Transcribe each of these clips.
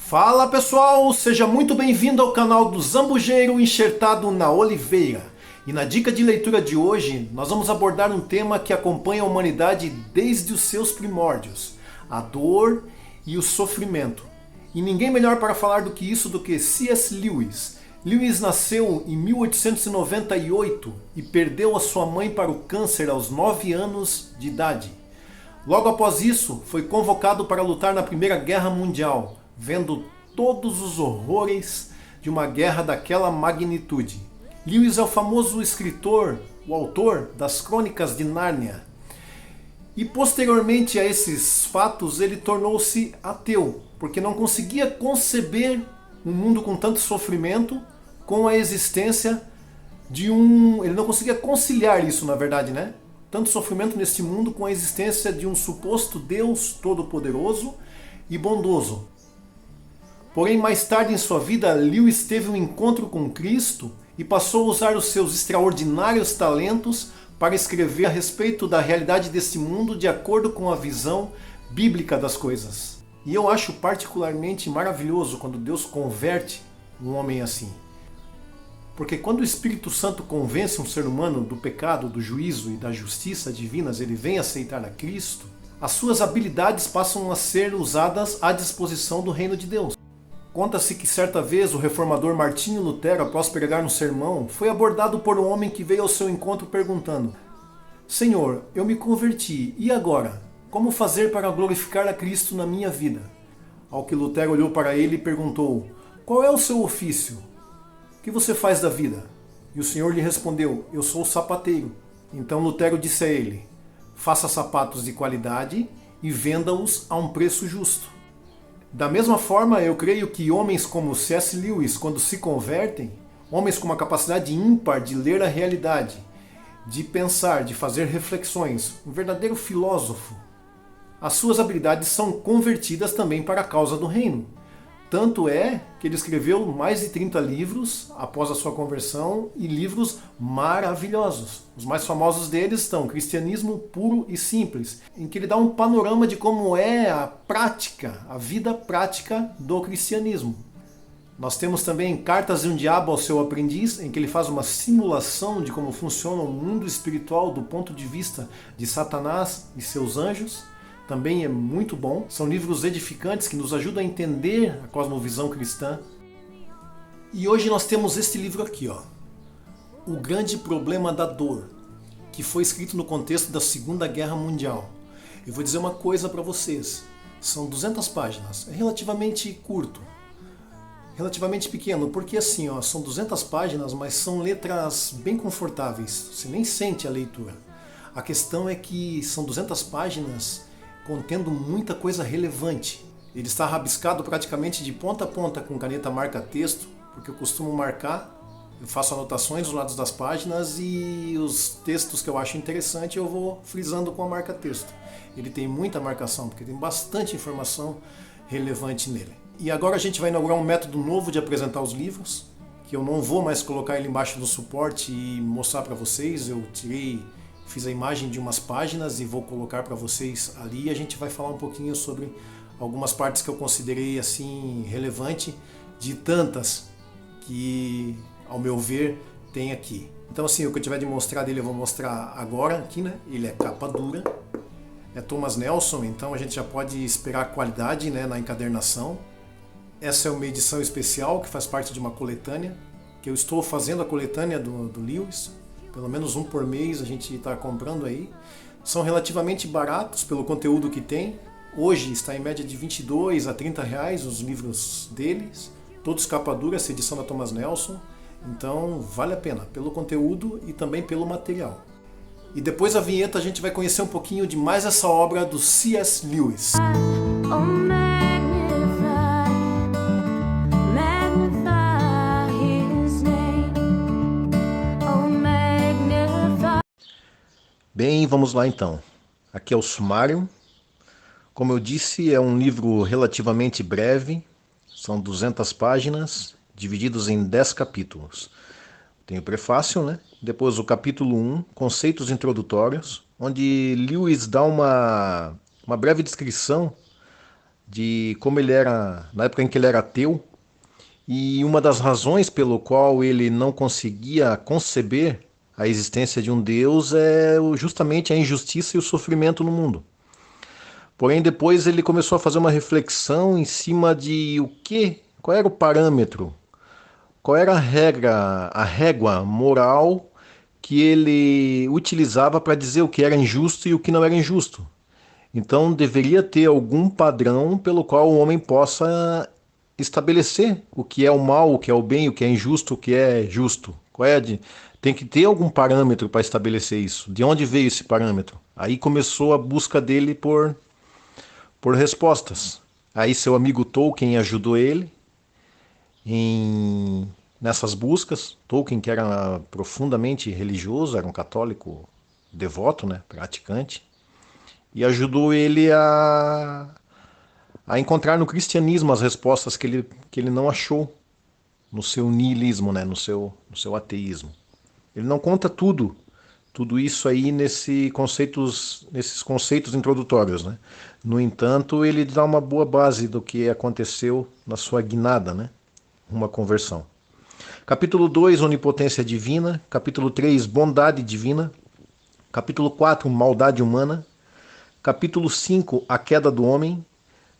Fala pessoal, seja muito bem-vindo ao canal do Zambujeiro enxertado na Oliveira. E na dica de leitura de hoje, nós vamos abordar um tema que acompanha a humanidade desde os seus primórdios: a dor e o sofrimento. E ninguém melhor para falar do que isso do que C.S. Lewis. Lewis nasceu em 1898 e perdeu a sua mãe para o câncer aos 9 anos de idade. Logo após isso, foi convocado para lutar na Primeira Guerra Mundial, vendo todos os horrores de uma guerra daquela magnitude. Lewis é o famoso escritor, o autor das Crônicas de Nárnia. E posteriormente a esses fatos, ele tornou-se ateu, porque não conseguia conceber um mundo com tanto sofrimento com a existência de um... Ele não conseguia conciliar isso, na verdade, né? Tanto sofrimento neste mundo com a existência de um suposto Deus todo-poderoso e bondoso. Porém, mais tarde em sua vida, Lewis teve um encontro com Cristo e passou a usar os seus extraordinários talentos para escrever a respeito da realidade deste mundo de acordo com a visão bíblica das coisas. E eu acho particularmente maravilhoso quando Deus converte um homem assim. Porque quando o Espírito Santo convence um ser humano do pecado, do juízo e da justiça divinas, ele vem aceitar a Cristo, as suas habilidades passam a ser usadas à disposição do reino de Deus. Conta-se que certa vez o reformador Martinho Lutero, após pregar um sermão, foi abordado por um homem que veio ao seu encontro perguntando: Senhor, eu me converti, e agora? Como fazer para glorificar a Cristo na minha vida? Ao que Lutero olhou para ele e perguntou: Qual é o seu ofício? O que você faz da vida? E o Senhor lhe respondeu: Eu sou sapateiro. Então Lutero disse a ele: Faça sapatos de qualidade e venda-os a um preço justo. Da mesma forma, eu creio que homens como C.S. Lewis, quando se convertem, homens com uma capacidade ímpar de ler a realidade, de pensar, de fazer reflexões, um verdadeiro filósofo, as suas habilidades são convertidas também para a causa do reino. Tanto é que ele escreveu mais de 30 livros após a sua conversão, e livros maravilhosos. Os mais famosos deles estão Cristianismo Puro e Simples, em que ele dá um panorama de como é a prática, a vida prática do cristianismo. Nós temos também Cartas de um Diabo ao Seu Aprendiz, em que ele faz uma simulação de como funciona o mundo espiritual do ponto de vista de Satanás e seus anjos. Também é muito bom. São livros edificantes que nos ajudam a entender a cosmovisão cristã. E hoje nós temos este livro aqui, ó, O Grande Problema da Dor, que foi escrito no contexto da Segunda Guerra Mundial. Eu vou dizer uma coisa para vocês. São 200 páginas. É relativamente curto. Relativamente pequeno, porque assim, ó, são 200 páginas, mas são letras bem confortáveis. Você nem sente a leitura. A questão é que são 200 páginas contendo muita coisa relevante. Ele está rabiscado praticamente de ponta a ponta com caneta marca-texto, porque eu costumo marcar, eu faço anotações dos lados das páginas e os textos que eu acho interessante eu vou frisando com a marca-texto. Ele tem muita marcação, porque tem bastante informação relevante nele. E agora a gente vai inaugurar um método novo de apresentar os livros, que eu não vou mais colocar ele embaixo do suporte e mostrar para vocês. Eu fiz a imagem de umas páginas e vou colocar para vocês ali, e a gente vai falar um pouquinho sobre algumas partes que eu considerei assim relevante, de tantas que, ao meu ver, tem aqui. Então assim, o que eu tiver de mostrar dele eu vou mostrar agora aqui, né? Ele é capa dura, é Thomas Nelson, então a gente já pode esperar qualidade, né, na encadernação. Essa é uma edição especial que faz parte de uma coletânea, que eu estou fazendo a coletânea do Lewis. Pelo menos um por mês a gente está comprando aí. São relativamente baratos pelo conteúdo que tem. Hoje está em média de 22 a 30 reais os livros deles. Todos capa dura, essa edição da Thomas Nelson. Então vale a pena, pelo conteúdo e também pelo material. E depois da vinheta a gente vai conhecer um pouquinho de mais essa obra do C.S. Lewis. Bem, vamos lá então. Aqui é o sumário. Como eu disse, é um livro relativamente breve. São 200 páginas, divididos em 10 capítulos. Tem o prefácio, né? Depois o capítulo 1, conceitos introdutórios, onde Lewis dá uma breve descrição de como ele era, na época em que ele era ateu, e uma das razões pelo qual ele não conseguia conceber a existência de um Deus é justamente a injustiça e o sofrimento no mundo. Porém, depois ele começou a fazer uma reflexão em cima de qual era o parâmetro, qual era a régua moral que ele utilizava para dizer o que era injusto e o que não era injusto. Então deveria ter algum padrão pelo qual o homem possa estabelecer o que é o mal, o que é o bem, o que é injusto, o que é justo. Tem que ter algum parâmetro para estabelecer isso. De onde veio esse parâmetro? Aí começou a busca dele por respostas. Aí seu amigo Tolkien ajudou ele nessas buscas. Tolkien, que era profundamente religioso, era um católico devoto, né, praticante, e ajudou ele a encontrar no cristianismo as respostas que ele não achou no seu niilismo, né, no seu ateísmo. Ele não conta tudo isso aí nesses conceitos introdutórios, né? No entanto, ele dá uma boa base do que aconteceu na sua guinada, né? Uma conversão. Capítulo 2, onipotência divina. Capítulo 3, bondade divina. Capítulo 4, maldade humana. Capítulo 5, a queda do homem.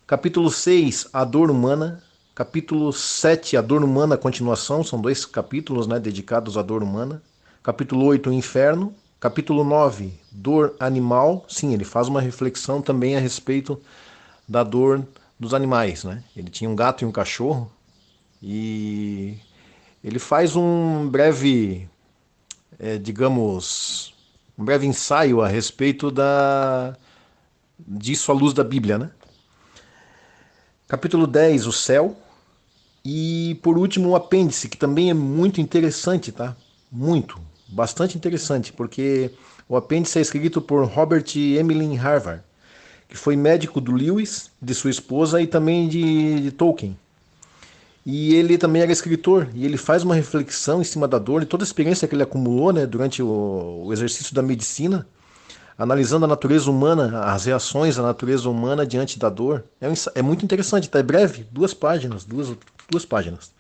Capítulo 6, a dor humana. Capítulo 7, a dor humana, continuação. São 2 capítulos, né, dedicados à dor humana. Capítulo 8, o inferno. Capítulo 9, dor animal. Sim, ele faz uma reflexão também a respeito da dor dos animais, né? Ele tinha um gato e um cachorro e ele faz um breve, um breve ensaio a respeito disso à luz da Bíblia, né? Capítulo 10, o céu. E por último, o apêndice, que também é muito interessante, tá? Bastante interessante, porque o apêndice é escrito por Robert Emmeline Harvard, que foi médico do Lewis, de sua esposa e também de Tolkien. E ele também era escritor, e ele faz uma reflexão em cima da dor e toda a experiência que ele acumulou, né, durante o exercício da medicina, analisando a natureza humana, as reações da natureza humana diante da dor. É muito interessante, tá? É breve, 2 páginas, duas páginas.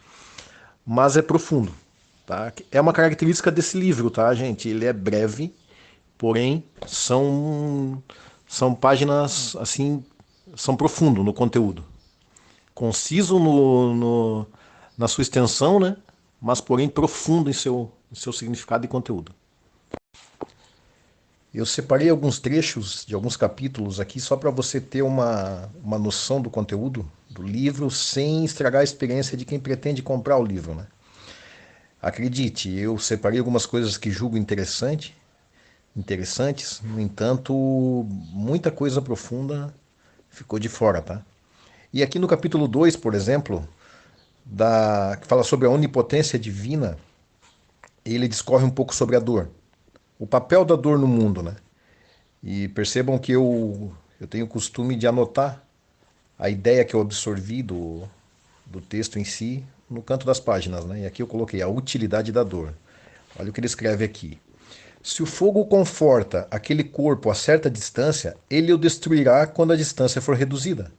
Mas é profundo, tá? É uma característica desse livro, tá, gente? Ele é breve, porém são páginas, assim, são profundo no conteúdo. Conciso na sua extensão, né? Mas porém profundo em seu significado e conteúdo. Eu separei alguns trechos de alguns capítulos aqui só para você ter uma noção do conteúdo do livro sem estragar a experiência de quem pretende comprar o livro, né? Acredite, eu separei algumas coisas que julgo interessantes, no entanto, muita coisa profunda ficou de fora, tá? E aqui no capítulo 2, por exemplo, que fala sobre a onipotência divina, ele discorre um pouco sobre a dor. O papel da dor no mundo, né? E percebam que eu tenho o costume de anotar a ideia que eu absorvi do texto em si no canto das páginas, né? E aqui eu coloquei a utilidade da dor. Olha o que ele escreve aqui. Se o fogo conforta aquele corpo a certa distância, ele o destruirá quando a distância for reduzida.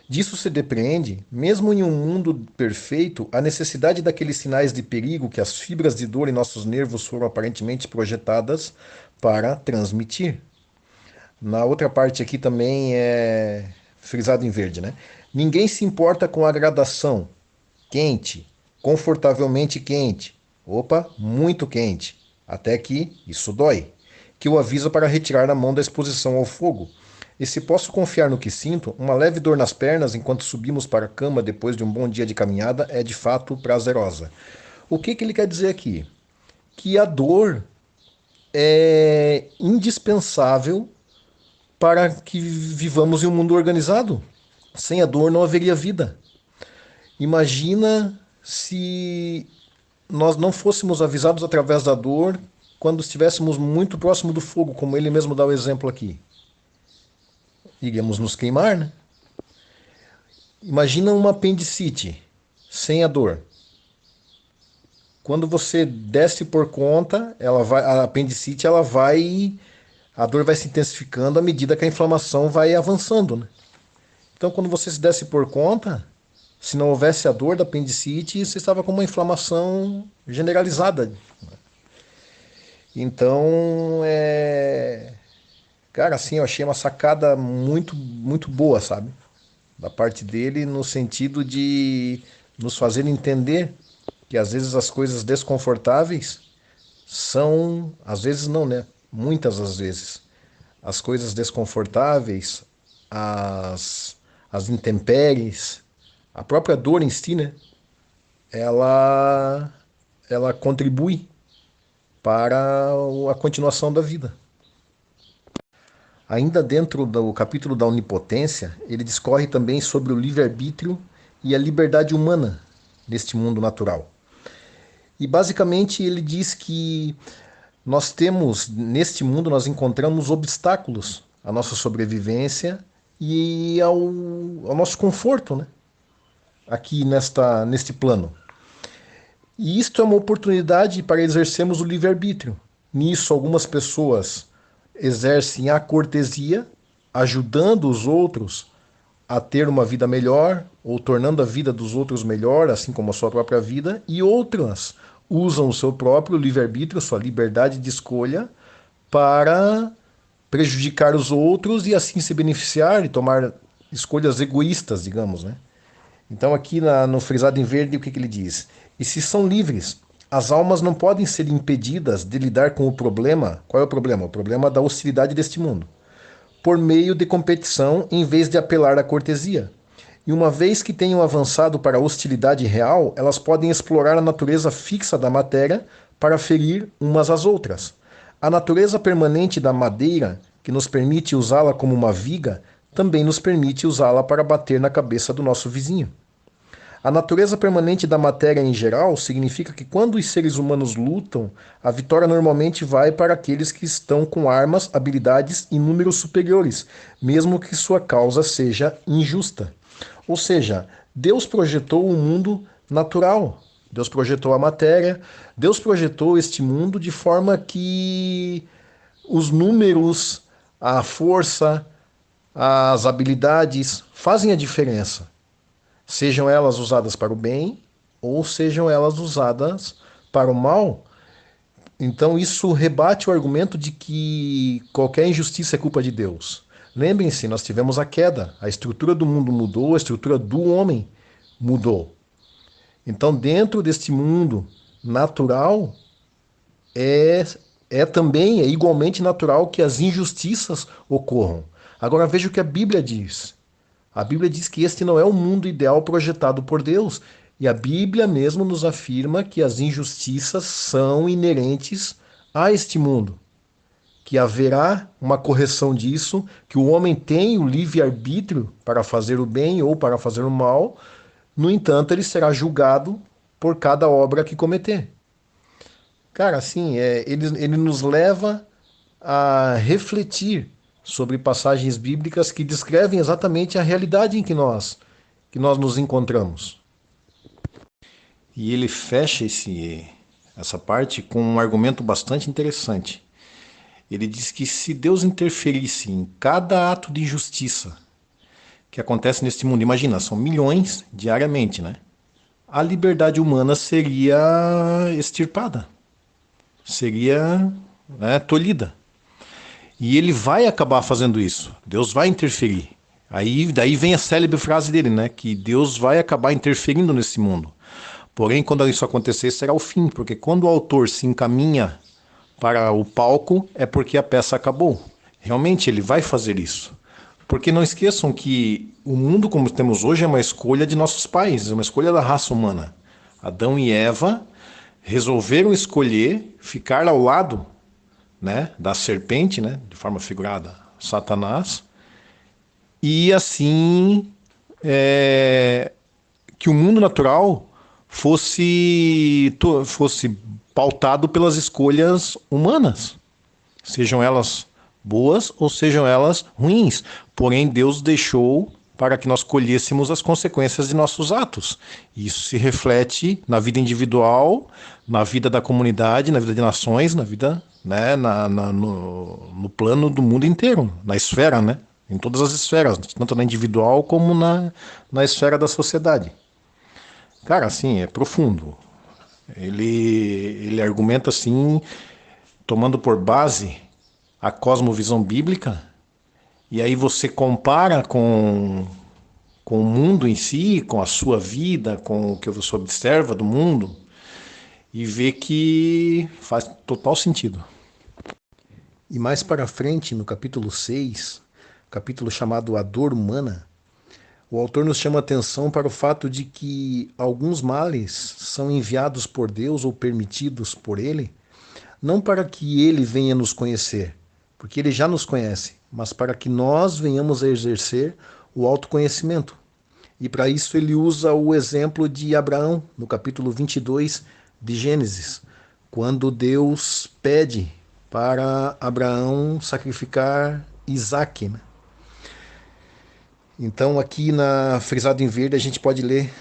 Disso se depreende, mesmo em um mundo perfeito, a necessidade daqueles sinais de perigo que as fibras de dor em nossos nervos foram aparentemente projetadas para transmitir. Na outra parte aqui também é frisado em verde, né? Ninguém se importa com a gradação. Quente, confortavelmente quente. Opa, muito quente. Até que isso dói. Que o avisa para retirar a mão da exposição ao fogo. E se posso confiar no que sinto, uma leve dor nas pernas enquanto subimos para a cama depois de um bom dia de caminhada é de fato prazerosa. O que ele quer dizer aqui? Que a dor é indispensável para que vivamos em um mundo organizado. Sem a dor não haveria vida. Imagina se nós não fôssemos avisados através da dor quando estivéssemos muito próximo do fogo, como ele mesmo dá o exemplo aqui. Iríamos nos queimar, né? Imagina uma apendicite sem a dor. Quando você desce por conta, a apendicite a dor vai se intensificando à medida que a inflamação vai avançando, né? Então, quando você se desse por conta, se não houvesse a dor da apendicite, você estava com uma inflamação generalizada. Então, cara, assim, eu achei uma sacada muito, muito boa, sabe? Da parte dele, no sentido de nos fazer entender que às vezes as coisas desconfortáveis são, às vezes não, né? Muitas das vezes, as coisas desconfortáveis, as intempéries, a própria dor em si, né? Ela, ela contribui para a continuação da vida. Ainda dentro do capítulo da onipotência, ele discorre também sobre o livre-arbítrio e a liberdade humana neste mundo natural. E basicamente ele diz que nós temos, neste mundo, nós encontramos obstáculos à nossa sobrevivência e ao nosso conforto, né? Aqui neste plano. E isto é uma oportunidade para exercermos o livre-arbítrio. Nisso, algumas pessoas exercem a cortesia, ajudando os outros a ter uma vida melhor, ou tornando a vida dos outros melhor, assim como a sua própria vida, e outras usam o seu próprio livre-arbítrio, sua liberdade de escolha, para prejudicar os outros e assim se beneficiar e tomar escolhas egoístas, digamos, né? Então aqui no frisado em verde, o que ele diz? E se são livres, as almas não podem ser impedidas de lidar com o problema. Qual é o problema? O problema da hostilidade deste mundo. Por meio de competição, em vez de apelar à cortesia. E uma vez que tenham avançado para a hostilidade real, elas podem explorar a natureza fixa da matéria para ferir umas às outras. A natureza permanente da madeira, que nos permite usá-la como uma viga, também nos permite usá-la para bater na cabeça do nosso vizinho. A natureza permanente da matéria em geral significa que quando os seres humanos lutam, a vitória normalmente vai para aqueles que estão com armas, habilidades e números superiores, mesmo que sua causa seja injusta. Ou seja, Deus projetou o mundo natural, Deus projetou a matéria, Deus projetou este mundo de forma que os números, a força, as habilidades fazem a diferença. Sejam elas usadas para o bem ou sejam elas usadas para o mal. Então isso rebate o argumento de que qualquer injustiça é culpa de Deus. Lembrem-se, nós tivemos a queda, a estrutura do mundo mudou, a estrutura do homem mudou. Então dentro deste mundo natural também é igualmente natural que as injustiças ocorram. Agora veja o que a Bíblia diz. A Bíblia diz que este não é o mundo ideal projetado por Deus. E a Bíblia mesmo nos afirma que as injustiças são inerentes a este mundo. Que haverá uma correção disso, que o homem tem o livre-arbítrio para fazer o bem ou para fazer o mal. No entanto, ele será julgado por cada obra que cometer. Cara, assim, ele nos leva a refletir sobre passagens bíblicas que descrevem exatamente a realidade em que nós nos encontramos. E ele fecha essa parte com um argumento bastante interessante. Ele diz que se Deus interferisse em cada ato de injustiça que acontece neste mundo, imagina, são milhões diariamente, né? A liberdade humana seria extirpada, seria tolhida. E ele vai acabar fazendo isso. Deus vai interferir. Daí vem a célebre frase dele, né? Que Deus vai acabar interferindo nesse mundo. Porém, quando isso acontecer, será o fim. Porque quando o autor se encaminha para o palco, é porque a peça acabou. Realmente, ele vai fazer isso. Porque não esqueçam que o mundo como temos hoje é uma escolha de nossos pais, é uma escolha da raça humana. Adão e Eva resolveram escolher ficar ao lado, né, da serpente, né, de forma figurada, Satanás, e assim que o mundo natural fosse pautado pelas escolhas humanas, sejam elas boas ou sejam elas ruins. Porém, Deus deixou para que nós colhêssemos as consequências de nossos atos. Isso se reflete na vida individual, na vida da comunidade, na vida de nações, na vida, né, no plano do mundo inteiro, na esfera, né, em todas as esferas, tanto na individual como na esfera da sociedade. Cara, assim, é profundo. Ele argumenta assim, tomando por base a cosmovisão bíblica, e aí você compara com o mundo em si, com a sua vida, com o que você observa do mundo, e vê que faz total sentido. E mais para frente, no capítulo 6, capítulo chamado A Dor Humana, o autor nos chama a atenção para o fato de que alguns males são enviados por Deus ou permitidos por Ele, não para que Ele venha nos conhecer, porque Ele já nos conhece, mas para que nós venhamos a exercer o autoconhecimento. E para isso ele usa o exemplo de Abraão, no capítulo 22 de Gênesis, quando Deus pede para Abraão sacrificar Isaque, né? Então aqui na frisado em verde a gente pode ler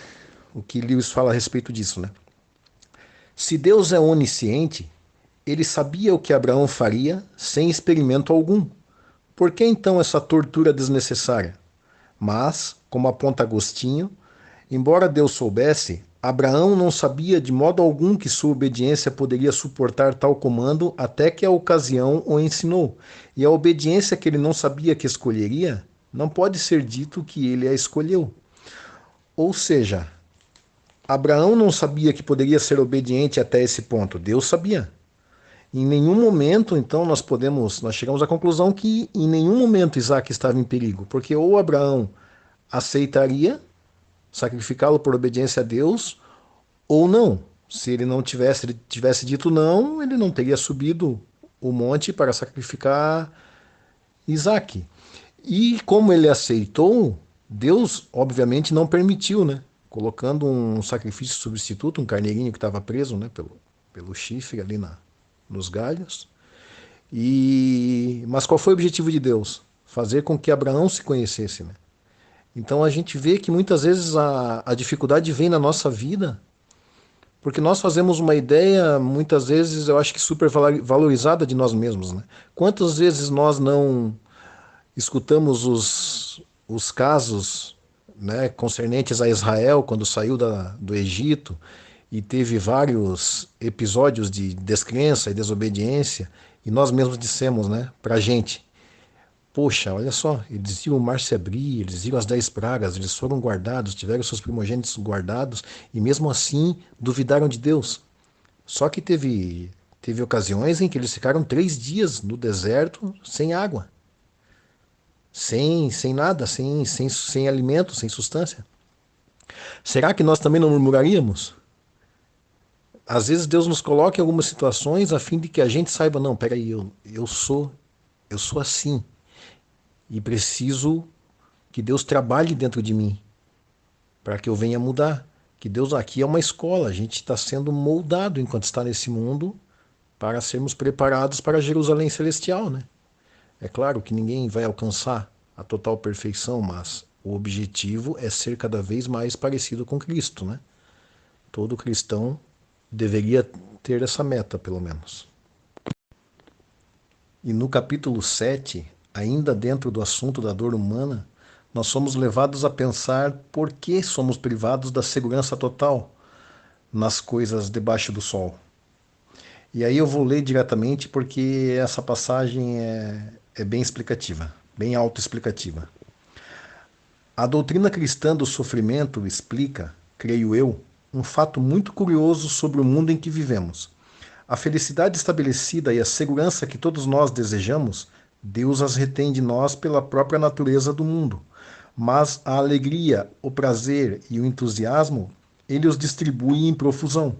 o que Lewis fala a respeito disso, né? Se Deus é onisciente, ele sabia o que Abraão faria sem experimento algum. Por que então essa tortura desnecessária? Mas, como aponta Agostinho, embora Deus soubesse, Abraão não sabia de modo algum que sua obediência poderia suportar tal comando até que a ocasião o ensinou. E a obediência que ele não sabia que escolheria, não pode ser dito que ele a escolheu. Ou seja, Abraão não sabia que poderia ser obediente até esse ponto. Deus sabia. Em nenhum momento, então, nós chegamos à conclusão que em nenhum momento Isaac estava em perigo, porque ou Abraão aceitaria sacrificá-lo por obediência a Deus, ou não. Se ele tivesse dito não, ele não teria subido o monte para sacrificar Isaac. E como ele aceitou, Deus obviamente não permitiu, né? Colocando um sacrifício substituto, um carneirinho que estava preso, né, pelo chifre ali nos galhos. Mas qual foi o objetivo de Deus? Fazer com que Abraão se conhecesse, né? Então a gente vê que muitas vezes a dificuldade vem na nossa vida porque nós fazemos uma ideia, muitas vezes eu acho que super valorizada de nós mesmos, né? Quantas vezes nós não escutamos os casos, né, concernentes a Israel quando saiu do Egito e teve vários episódios de descrença e desobediência, e nós mesmos dissemos, né, pra gente: poxa, olha só, eles viram o mar se abrir, eles viram as 10 pragas, eles foram guardados, tiveram seus primogênitos guardados, e mesmo assim duvidaram de Deus. Só que teve ocasiões em que eles ficaram 3 dias no deserto sem água, sem nada, sem alimento, sem substância. Será que nós também não murmuraríamos? Às vezes Deus nos coloca em algumas situações a fim de que a gente saiba: não, peraí, eu sou assim. E preciso que Deus trabalhe dentro de mim para que eu venha mudar. Que Deus aqui é uma escola, a gente está sendo moldado enquanto está nesse mundo para sermos preparados para Jerusalém Celestial, né? É claro que ninguém vai alcançar a total perfeição, mas o objetivo é ser cada vez mais parecido com Cristo, né? Todo cristão deveria ter essa meta, pelo menos. E no capítulo 7, ainda dentro do assunto da dor humana, nós somos levados a pensar por que somos privados da segurança total nas coisas debaixo do sol. E aí eu vou ler diretamente porque essa passagem é bem explicativa, bem autoexplicativa. A doutrina cristã do sofrimento explica, creio eu, um fato muito curioso sobre o mundo em que vivemos. A felicidade estabelecida e a segurança que todos nós desejamos, Deus as retém de nós pela própria natureza do mundo. Mas a alegria, o prazer e o entusiasmo, Ele os distribui em profusão.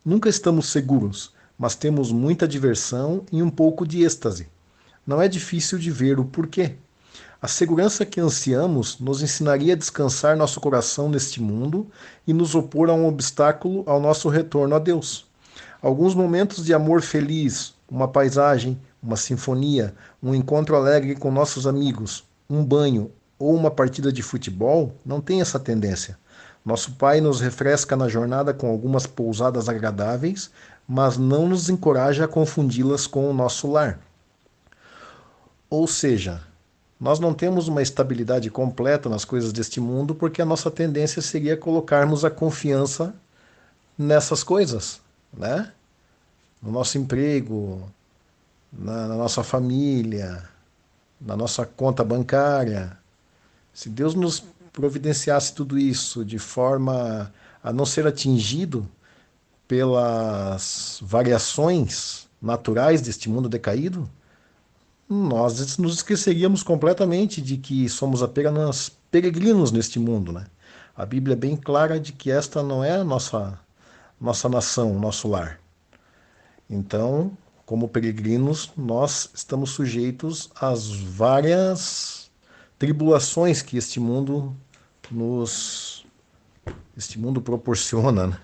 Nunca estamos seguros, mas temos muita diversão e um pouco de êxtase. Não é difícil de ver o porquê. A segurança que ansiamos nos ensinaria a descansar nosso coração neste mundo e nos opor a um obstáculo ao nosso retorno a Deus. Alguns momentos de amor feliz, uma paisagem, uma sinfonia, um encontro alegre com nossos amigos, um banho ou uma partida de futebol não tem essa tendência. Nosso Pai nos refresca na jornada com algumas pousadas agradáveis, mas não nos encoraja a confundi-las com o nosso lar. Ou seja, Nós não temos uma estabilidade completa nas coisas deste mundo porque a nossa tendência seria colocarmos a confiança nessas coisas, né? No nosso emprego, na nossa família, na nossa conta bancária. Se Deus nos providenciasse tudo isso de forma a não ser atingido pelas variações naturais deste mundo decaído, nós nos esqueceríamos completamente de que somos apenas peregrinos neste mundo, né? A Bíblia é bem clara de que esta não é a nossa nação, nosso lar. Então, como peregrinos, nós estamos sujeitos às várias tribulações que este mundo proporciona, né?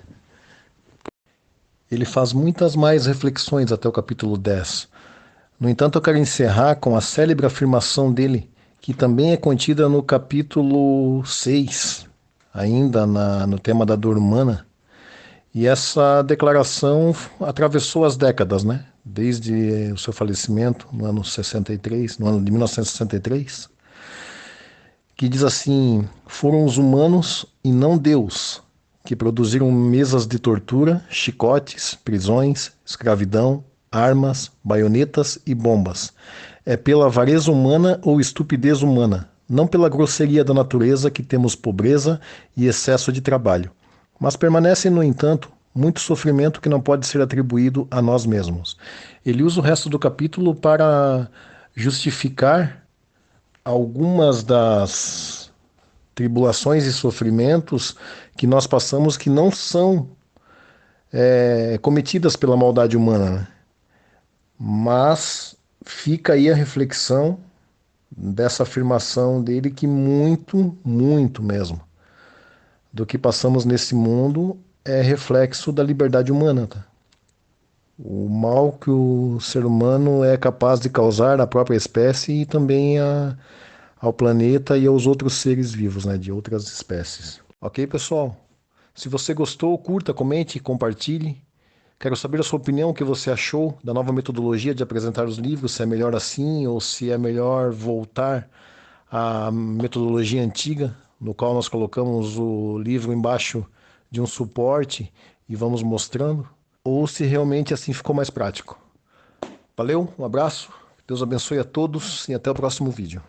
Ele faz muitas mais reflexões até o capítulo 10. No entanto, eu quero encerrar com a célebre afirmação dele, que também é contida no capítulo 6, ainda no tema da dor humana. E essa declaração atravessou as décadas, né? Desde o seu falecimento no ano 63, no ano de 1963, que diz assim: foram os humanos e não Deus que produziram mesas de tortura, chicotes, prisões, escravidão, armas, baionetas e bombas. É pela avareza humana ou estupidez humana, não pela grosseria da natureza que temos pobreza e excesso de trabalho. Mas permanece, no entanto, muito sofrimento que não pode ser atribuído a nós mesmos. Ele usa o resto do capítulo para justificar algumas das tribulações e sofrimentos que nós passamos que não são cometidas pela maldade humana, né? Mas fica aí a reflexão dessa afirmação dele que muito, muito mesmo do que passamos nesse mundo é reflexo da liberdade humana, tá? O mal que o ser humano é capaz de causar à própria espécie e também ao planeta e aos outros seres vivos, né, de outras espécies. Ok, pessoal? Se você gostou, curta, comente e compartilhe. Quero saber a sua opinião, o que você achou da nova metodologia de apresentar os livros, se é melhor assim ou se é melhor voltar à metodologia antiga, no qual nós colocamos o livro embaixo de um suporte e vamos mostrando, ou se realmente assim ficou mais prático. Valeu, um abraço, Deus abençoe a todos e até o próximo vídeo.